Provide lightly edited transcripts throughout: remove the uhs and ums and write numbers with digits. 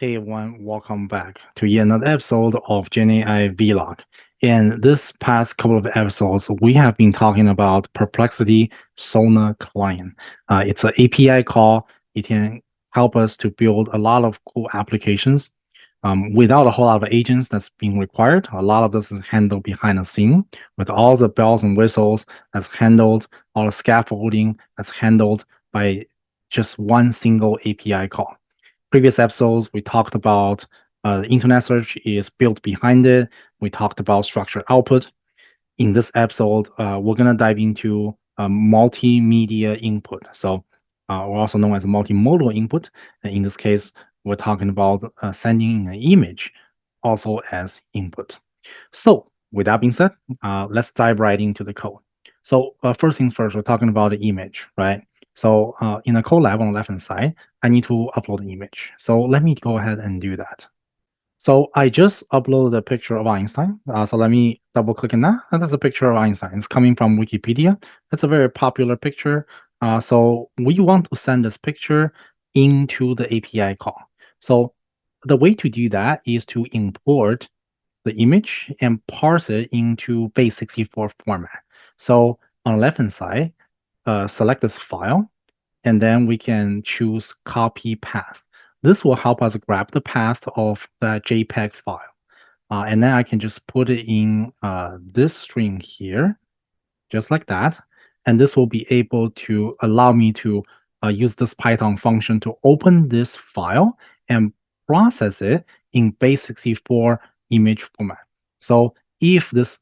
Hey everyone, welcome back to yet another episode of GenAI Vlog. In this past couple of episodes, we have been talking about Perplexity Sonar Client. It's an API call. It can help us to build a lot of cool applications without a whole lot of agents that's being required. A lot of this is handled behind the scene with all the bells and whistles that's handled, all the scaffolding that's handled by just one single API call. Previous episodes, we talked about internet search is built behind it. We talked about structured output. In this episode, we're going to dive into multimedia input. So, we're also known as multimodal input. And in this case, we're talking about sending an image also as input. So, with that being said, let's dive right into the code. So, first things first, we're talking about the image, right? So, in the Colab on the left-hand side, I need to upload an image. So let me go ahead and do that. So I just uploaded a picture of Einstein. So let me double click on that. And that's a picture of Einstein. It's coming from Wikipedia. It's a very popular picture. So we want to send this picture into the API call. So the way to do that is to import the image and parse it into base64 format. So on the left-hand side, select this file, and then we can choose copy path. This will help us grab the path of that JPEG file. And then I can just put it in this string here, just like that. And this will be able to allow me to use this Python function to open this file and process it in base64 image format. So if this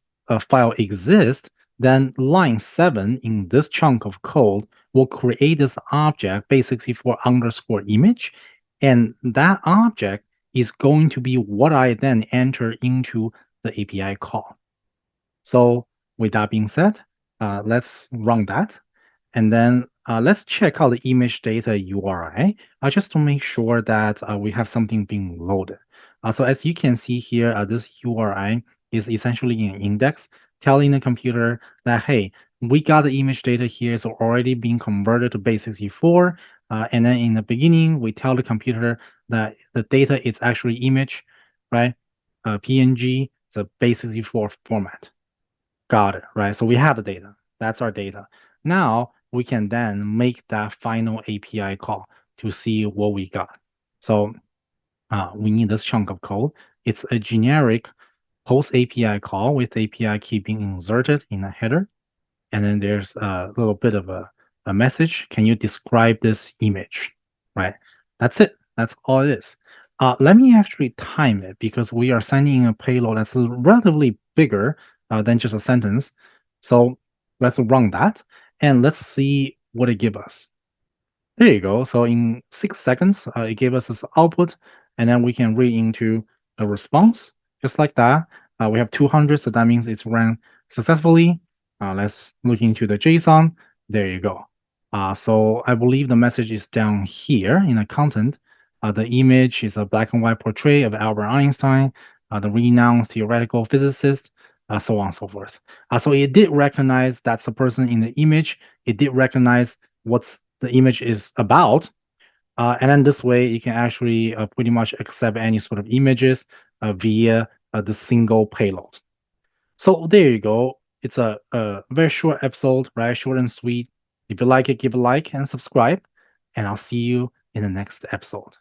file exists, then line 7 in this chunk of code will create this object base64 underscore image. And that object is going to be what I then enter into the API call. So with that being said, let's run that. And then let's check out the image data URI just to make sure that we have something being loaded. So as you can see here, this URI is essentially an index telling the computer that, hey, we got the image data here. It's already being converted to base64. And then in the beginning, we tell the computer that the data is actually image, right? PNG, it's a base64 format. Got it, right? So we have the data. That's our data. Now we can then make that final API call to see what we got. So we need this chunk of code. It's a generic post API call with API key being inserted in a header. And then there's a little bit of a message. Can you describe this image, right? That's it. That's all it is. Let me actually time it because we are sending a payload that's relatively bigger than just a sentence. So let's run that and let's see what it gives us. There you go. So in 6 seconds, it gave us this output, and then we can read into a response just like that. We have 200, so that means it's ran successfully. Let's look into the JSON. There you go. So I believe the message is down here in the content. The image is a black and white portrait of Albert Einstein, the renowned theoretical physicist, so on and so forth. So it did recognize that's the person in the image. It did recognize what's the image is about. And then this way, you can actually pretty much accept any sort of images via the single payload. So there you go. It's a very short episode, right? Short and sweet. If you like it, give a like and subscribe. And I'll see you in the next episode.